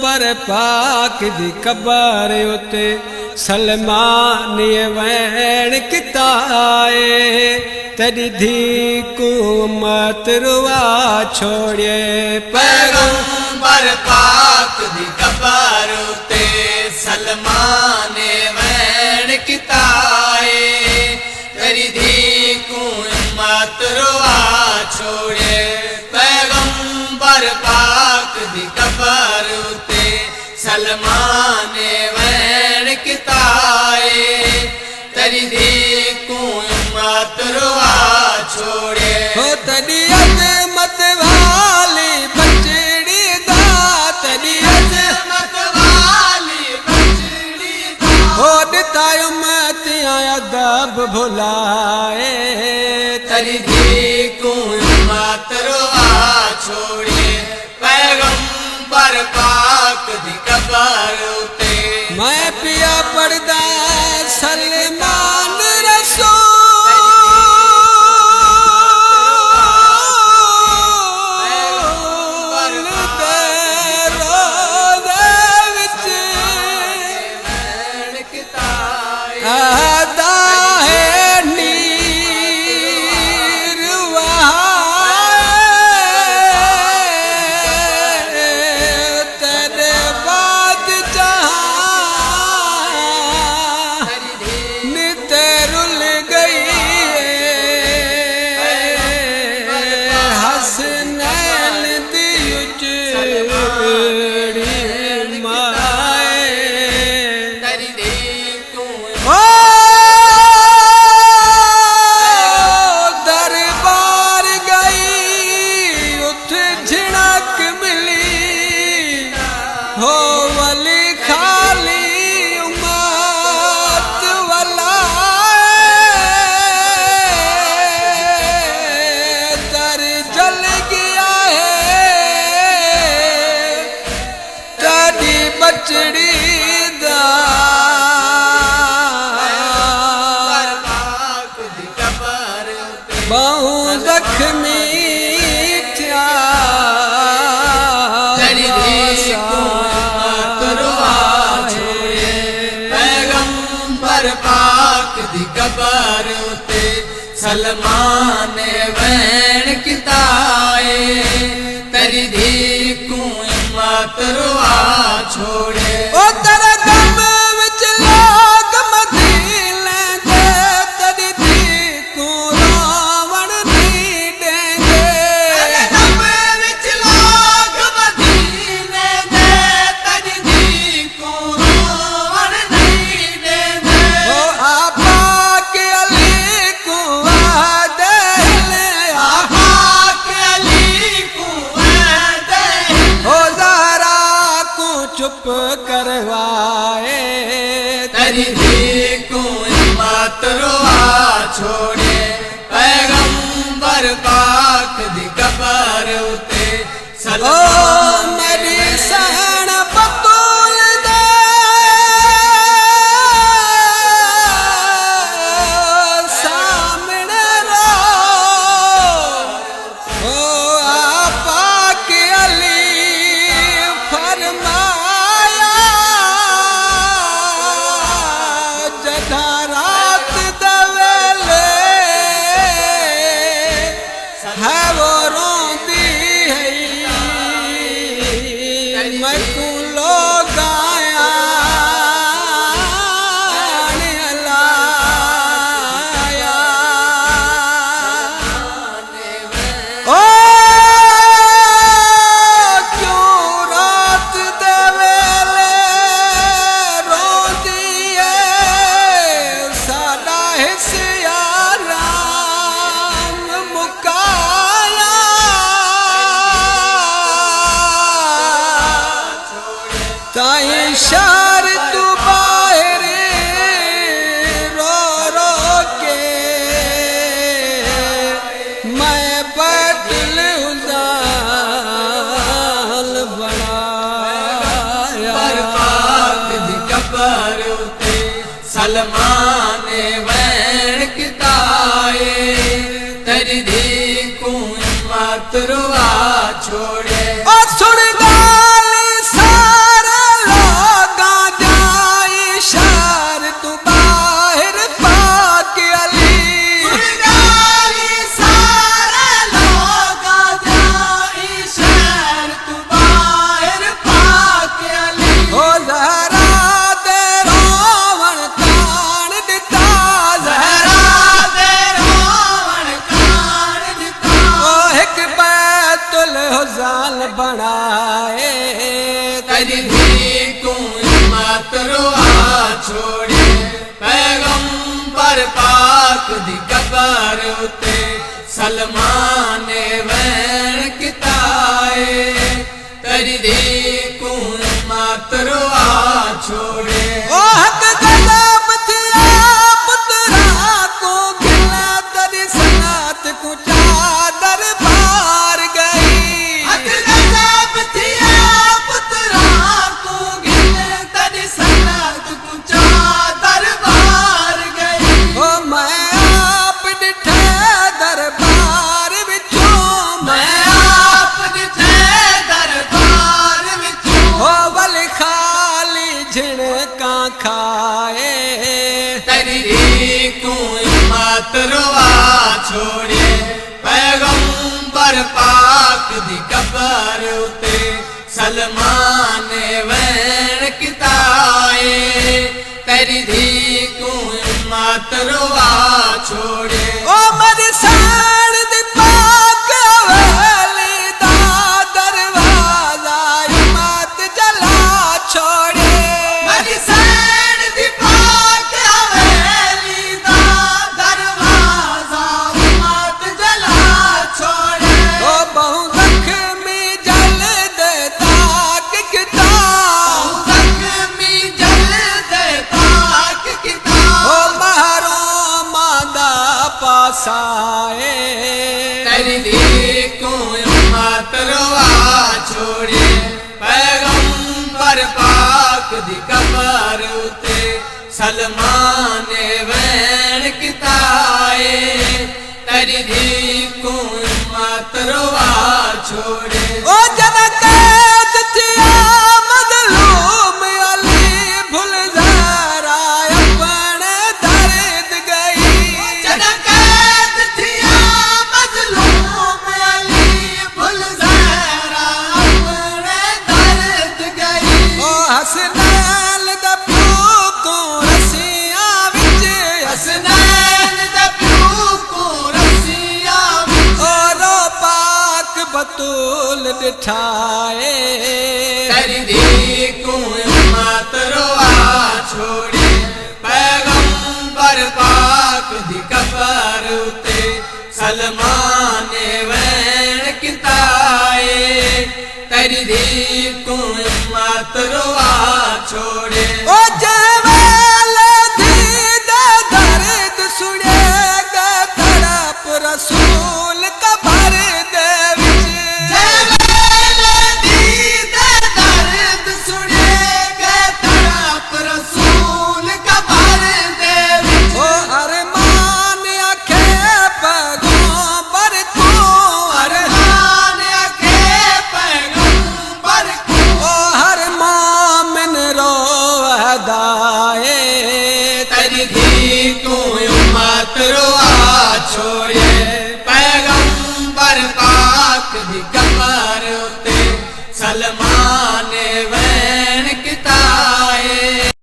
पैगंबर पाक दी कबर उते सलमान वैण किताए तेरी धी को मत रुआ छोड़े पैगंबर पाक दी कबर उते सलमान वैण किताए तेरी धी को मत रुआ छोड़े पैगंबर पाक दी कबर उते सलमान वैण किताए तेरी धी को मत रुआ छोड़े हो तेरी अज़मत वाली बचड़ी दा तेरी अज़मत वाली बचड़ी दा हो दिता उम्मतियां अदब भुलाए तेरी धी को मत रुआ छोड़े पैगंबर पाक दी कबर उते मैं पिया पड़दा सलमान हो वली खाली उम्मत वाला दर जल गया है तेरी बचड़ी दा बहु जख्मी पाक दी कबर उते सलमान वैण किताए तेरी धी को मत रुआ छोड़े ओ तेरे गम विच लोग मदीने दे तेरी धी को रावण नहीं देंगे तेरे गम विच लोग मदीने दे तेरी धी को रावण नहीं देंगे ओ आपा के अली को आदे आपा के अली को आदे ओ ज़हरा को चुप करवाए तेरी धी को मत रुआ छोड़े पैगंबर पाक दी कबर उते ओ सलमान मेरी सहन बतूल दे सामने रो ओ आपा के अली फरमाया जदा रात दवेले है वो रोंदी है मैं को लोग आया लाया ओ क्यों रात दे वेले रोंदी है साडा हिस्सा राम मुकाया ताई शार तू बाहर रो रो के मैं बदल उदाल बनाया पाक दी कबर उते सलमान वैण किताए तेरी धी को मत रुआ छोड़े ओ सुन गाल सार किताए तेरी धी को मत रुआ छोड़े पैगंबर पाक दी कबर उते सलमान वैन किताए तेरी धी को मत रुआ छोड़े ओ हक गजब थिया पुत्रा को गिला तेरी सनात को चादर पार गई हक गजब थिया पुत्रा को गिले तेरी सनात को चादर पार गई ओ मैं आप डिठे दरबार विचों मैं आप दिते दरबार विचों ओ बल खाली झिणका खाए तेरी धी को मत रुआ छोड़े पैगंबर पाक दी कबर उते सलमान वैन किताए तेरी धी को मत रुआ छोड़े ओ मर साण दी पाक हवेली दा दरवाजा मत जला छोड़े मेरी सैन दी पाक हवेली दा दरवाजा मत जला छोड़े ओ बहु जख्मी जल दे ताक किताब जख्मी जल दे ताक किताब ओ महरो मादा पासाए तेरी धी को मत रुआ छोड़े पैगंबर पाक दी कबर उते सलमान वैन किताए तेरी धी को मत रुआ छोड़े ओ जना कैद थिया मजलूम अली भूल जरा अपने दर्द गई जना कैद थिया मजलूम अली भुल जरा अपने दर्द गई ओ हसनैन दा प्यो को रसियां विच हसनैन दा प्यो को रसिया विच ओ रो पाक बतूल दिठाए तेरी धी को मत रुआ छोड़े पैगंबर पाक दी कबर उते सलमान वैन किताए तेरी धी को मत रुआ छोड़े ओ जय